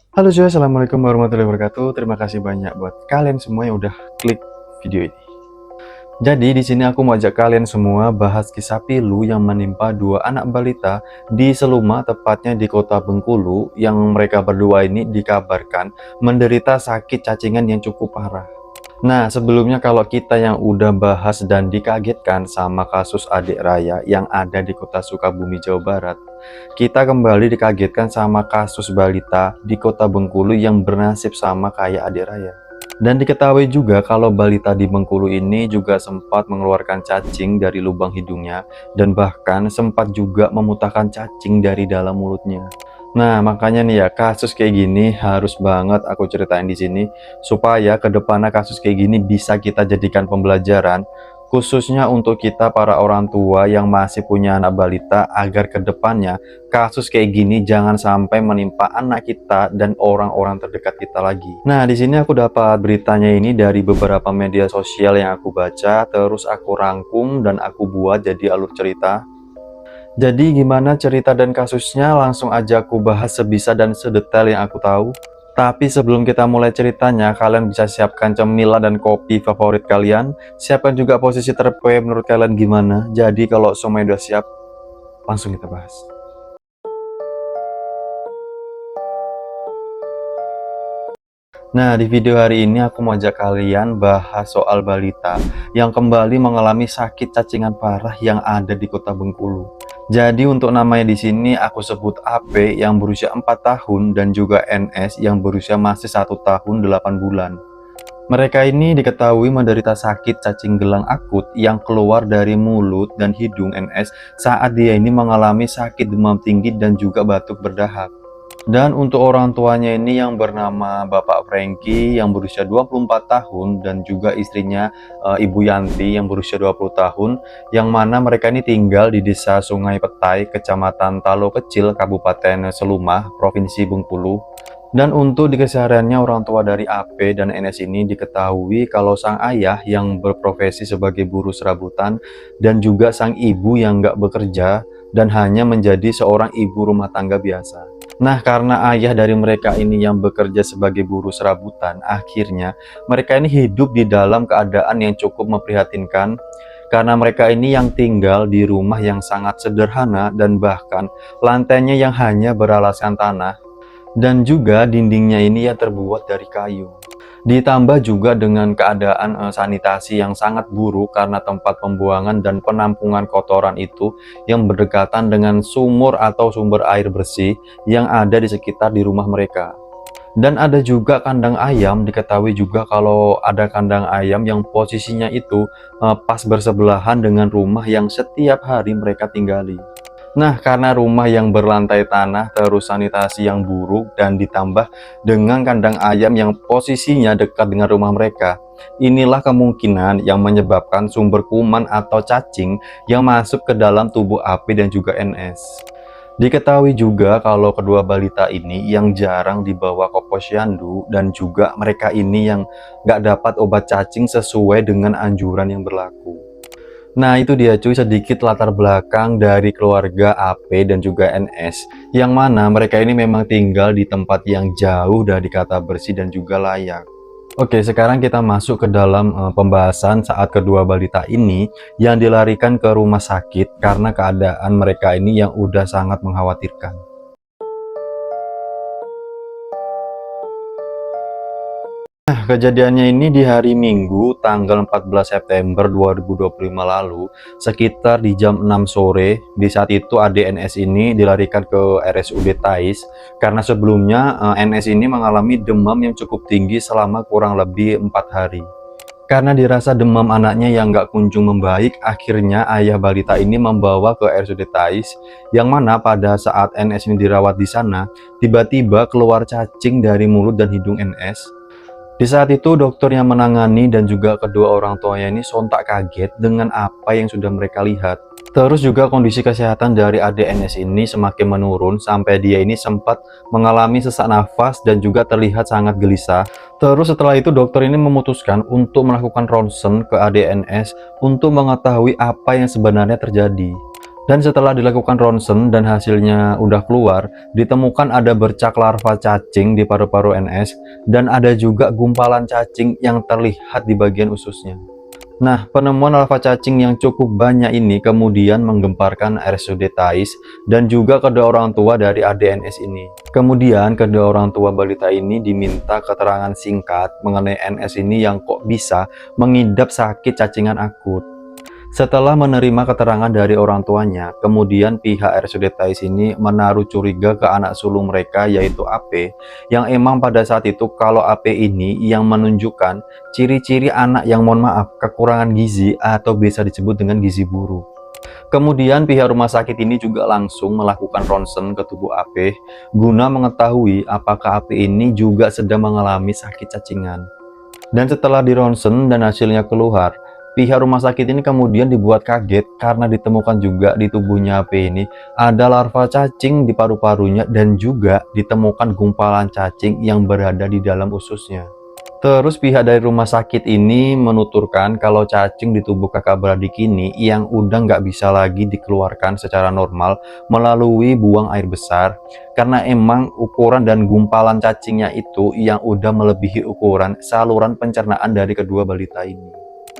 Halo cuy, assalamualaikum warahmatullahi wabarakatuh. Terima kasih banyak buat kalian semua yang udah klik video ini. Jadi di sini aku mau ajak kalian semua bahas kisah pilu yang menimpa dua anak balita di Seluma, tepatnya di kota Bengkulu, yang mereka berdua ini dikabarkan menderita sakit cacingan yang cukup parah. Nah, sebelumnya kalau kita yang udah bahas dan dikagetkan sama kasus adik Raya yang ada di kota Sukabumi, Jawa Barat, kita kembali dikagetkan sama kasus balita di kota Bengkulu yang bernasib sama kayak adik Raya. Dan diketahui juga kalau balita di Bengkulu ini juga sempat mengeluarkan cacing dari lubang hidungnya dan bahkan sempat juga memuntahkan cacing dari dalam mulutnya. Nah, makanya nih ya, kasus kayak gini harus banget aku ceritain di sini supaya kedepannya kasus kayak gini bisa kita jadikan pembelajaran, khususnya untuk kita para orang tua yang masih punya anak balita, agar kedepannya kasus kayak gini jangan sampai menimpa anak kita dan orang-orang terdekat kita lagi. Nah, di sini aku dapat beritanya ini dari beberapa media sosial yang aku baca, terus aku rangkum dan aku buat jadi alur cerita. Jadi gimana cerita dan kasusnya, langsung aja aku bahas sebisa dan sedetail yang aku tahu. Tapi sebelum kita mulai ceritanya, kalian bisa siapkan cemilan dan kopi favorit kalian. Siapkan juga posisi terbaik menurut kalian gimana. Jadi kalau semuanya udah siap, langsung kita bahas. Nah, di video hari ini aku mau ajak kalian bahas soal balita yang kembali mengalami sakit cacingan parah yang ada di kota Bengkulu. Jadi untuk namanya di sini aku sebut AP yang berusia 4 tahun dan juga NS yang berusia masih 1 tahun 8 bulan. Mereka ini diketahui menderita sakit cacing gelang akut yang keluar dari mulut dan hidung NS saat dia ini mengalami sakit demam tinggi dan juga batuk berdahak. Dan untuk orang tuanya ini yang bernama Bapak Franky yang berusia 24 tahun dan juga istrinya Ibu Yanti yang berusia 20 tahun, yang mana mereka ini tinggal di Desa Sungai Petai, Kecamatan Talo Kecil, Kabupaten Seluma, Provinsi Bengkulu. Dan untuk di kesehariannya orang tua dari AP dan NS ini diketahui kalau sang ayah yang berprofesi sebagai buruh serabutan dan juga sang ibu yang nggak bekerja dan hanya menjadi seorang ibu rumah tangga biasa. Nah, karena ayah dari mereka ini yang bekerja sebagai buruh serabutan, akhirnya mereka ini hidup di dalam keadaan yang cukup memprihatinkan karena mereka ini yang tinggal di rumah yang sangat sederhana dan bahkan lantainya yang hanya beralaskan tanah dan juga dindingnya ini ya terbuat dari kayu. Ditambah juga dengan keadaan sanitasi yang sangat buruk karena tempat pembuangan dan penampungan kotoran itu yang berdekatan dengan sumur atau sumber air bersih yang ada di sekitar di rumah mereka. Dan ada juga kandang ayam, diketahui juga kalau ada kandang ayam yang posisinya itu pas bersebelahan dengan rumah yang setiap hari mereka tinggali. Nah, karena rumah yang berlantai tanah, terus sanitasi yang buruk, dan ditambah dengan kandang ayam yang posisinya dekat dengan rumah mereka, inilah kemungkinan yang menyebabkan sumber kuman atau cacing yang masuk ke dalam tubuh AP dan juga NS. Diketahui juga kalau kedua balita ini yang jarang dibawa ke posyandu dan juga mereka ini yang nggak dapat obat cacing sesuai dengan anjuran yang berlaku. Nah itu dia cuy, sedikit latar belakang dari keluarga AP dan juga NS, yang mana mereka ini memang tinggal di tempat yang jauh dari kata bersih dan juga layak. Oke, sekarang kita masuk ke dalam pembahasan saat kedua balita ini yang dilarikan ke rumah sakit karena keadaan mereka ini yang udah sangat mengkhawatirkan. Kejadiannya ini di hari Minggu tanggal 14 September 2025 lalu sekitar di jam 6 sore. Di saat itu ADNS ini dilarikan ke RSUD Tais karena sebelumnya NS ini mengalami demam yang cukup tinggi selama kurang lebih 4 hari. Karena dirasa demam anaknya yang nggak kunjung membaik, akhirnya ayah balita ini membawa ke RSUD Tais, yang mana pada saat NS ini dirawat di sana, tiba-tiba keluar cacing dari mulut dan hidung NS. Di saat itu dokter yang menangani dan juga kedua orang tuanya ini sontak kaget dengan apa yang sudah mereka lihat. Terus juga kondisi kesehatan dari ADNS ini semakin menurun sampai dia ini sempat mengalami sesak nafas dan juga terlihat sangat gelisah. Terus setelah itu dokter ini memutuskan untuk melakukan ronsen ke ADNS untuk mengetahui apa yang sebenarnya terjadi. Dan setelah dilakukan ronsen dan hasilnya udah keluar, ditemukan ada bercak larva cacing di paru-paru NS dan ada juga gumpalan cacing yang terlihat di bagian ususnya. Nah, penemuan larva cacing yang cukup banyak ini kemudian menggemparkan RSUD Thais dan juga kedua orang tua dari ADNS ini. Kemudian kedua orang tua balita ini diminta keterangan singkat mengenai NS ini yang kok bisa mengidap sakit cacingan akut. Setelah menerima keterangan dari orang tuanya, kemudian pihak RSUD Thais ini menaruh curiga ke anak sulung mereka yaitu AP, yang emang pada saat itu kalau AP ini yang menunjukkan ciri-ciri anak yang mohon maaf kekurangan gizi atau bisa disebut dengan gizi buruk. Kemudian pihak rumah sakit ini juga langsung melakukan ronsen ke tubuh AP guna mengetahui apakah AP ini juga sedang mengalami sakit cacingan. Dan setelah dironsen dan hasilnya keluar, pihak rumah sakit ini kemudian dibuat kaget karena ditemukan juga di tubuhnya AP ini ada larva cacing di paru-parunya dan juga ditemukan gumpalan cacing yang berada di dalam ususnya. Terus pihak dari rumah sakit ini menuturkan kalau cacing di tubuh kakak beradik ini yang udah nggak bisa lagi dikeluarkan secara normal melalui buang air besar karena emang ukuran dan gumpalan cacingnya itu yang udah melebihi ukuran saluran pencernaan dari kedua balita ini.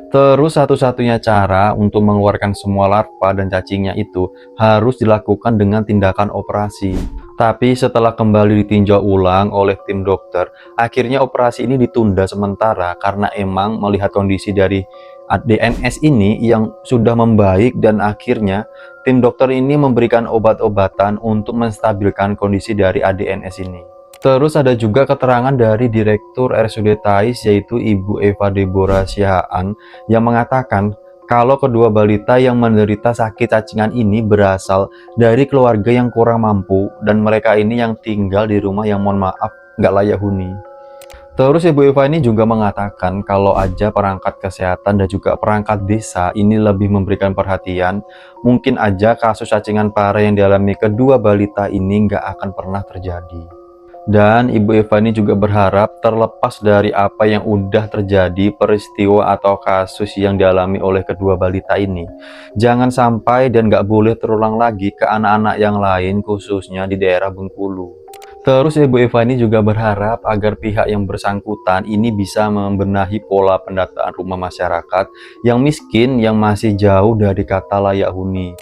Terus satu-satunya cara untuk mengeluarkan semua larva dan cacingnya itu harus dilakukan dengan tindakan operasi. Tapi setelah kembali ditinjau ulang oleh tim dokter, akhirnya operasi ini ditunda sementara karena emang melihat kondisi dari ADNS ini yang sudah membaik dan akhirnya tim dokter ini memberikan obat-obatan untuk menstabilkan kondisi dari ADNS ini. Terus ada juga keterangan dari Direktur RSUD Thais yaitu Ibu Eva Deborah Sihaan yang mengatakan kalau kedua balita yang menderita sakit cacingan ini berasal dari keluarga yang kurang mampu dan mereka ini yang tinggal di rumah yang mohon maaf nggak layak huni. Terus Ibu Eva ini juga mengatakan kalau aja perangkat kesehatan dan juga perangkat desa ini lebih memberikan perhatian, mungkin aja kasus cacingan parah yang dialami kedua balita ini nggak akan pernah terjadi. Dan Ibu Eva ini juga berharap terlepas dari apa yang udah terjadi peristiwa atau kasus yang dialami oleh kedua balita ini, jangan sampai dan nggak boleh terulang lagi ke anak-anak yang lain khususnya di daerah Bengkulu. Terus Ibu Eva ini juga berharap agar pihak yang bersangkutan ini bisa membenahi pola pendataan rumah masyarakat yang miskin yang masih jauh dari kata layak huni,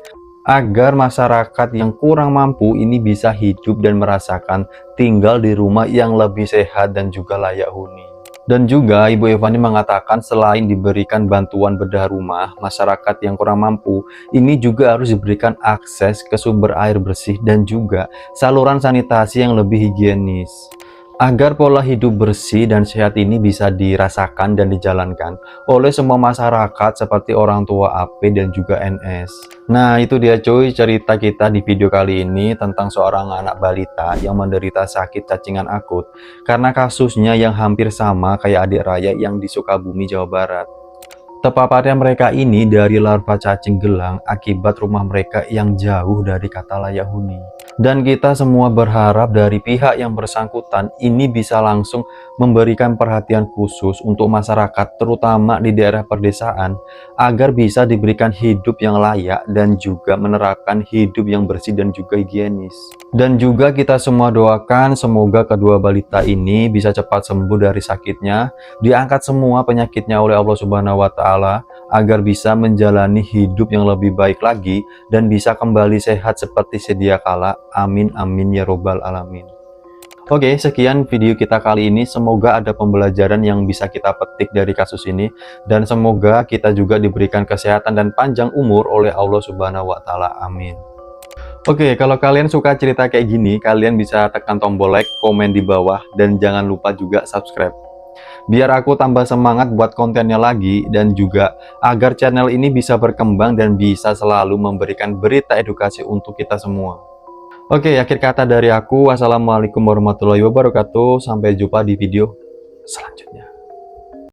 agar masyarakat yang kurang mampu ini bisa hidup dan merasakan tinggal di rumah yang lebih sehat dan juga layak huni. Dan juga Ibu Eva ini mengatakan selain diberikan bantuan bedah rumah, masyarakat yang kurang mampu ini juga harus diberikan akses ke sumber air bersih dan juga saluran sanitasi yang lebih higienis, agar pola hidup bersih dan sehat ini bisa dirasakan dan dijalankan oleh semua masyarakat seperti orang tua AP dan juga NS. Nah itu dia cuy cerita kita di video kali ini tentang seorang anak balita yang menderita sakit cacingan akut karena kasusnya yang hampir sama kayak adik Raya yang di Sukabumi, Jawa Barat. Terpaparnya mereka ini dari larva cacing gelang akibat rumah mereka yang jauh dari kata layak huni. Dan kita semua berharap dari pihak yang bersangkutan ini bisa langsung memberikan perhatian khusus untuk masyarakat terutama di daerah perdesaan agar bisa diberikan hidup yang layak dan juga menerapkan hidup yang bersih dan juga higienis. Dan juga kita semua doakan semoga kedua balita ini bisa cepat sembuh dari sakitnya, diangkat semua penyakitnya oleh Allah Subhanahu wa Ta'ala agar bisa menjalani hidup yang lebih baik lagi dan bisa kembali sehat seperti sedia kala. Amin amin ya robbal alamin. Oke, sekian video kita kali ini. Semoga ada pembelajaran yang bisa kita petik dari kasus ini dan semoga kita juga diberikan kesehatan dan panjang umur oleh Allah Subhanahu wa Ta'ala. Amin. Oke, kalau kalian suka cerita kayak gini, kalian bisa tekan tombol like, komen di bawah, dan jangan lupa juga subscribe. Biar aku tambah semangat buat kontennya lagi, dan juga agar channel ini bisa berkembang dan bisa selalu memberikan berita edukasi untuk kita semua. Oke, akhir kata dari aku, wassalamualaikum warahmatullahi wabarakatuh. Sampai jumpa di video selanjutnya.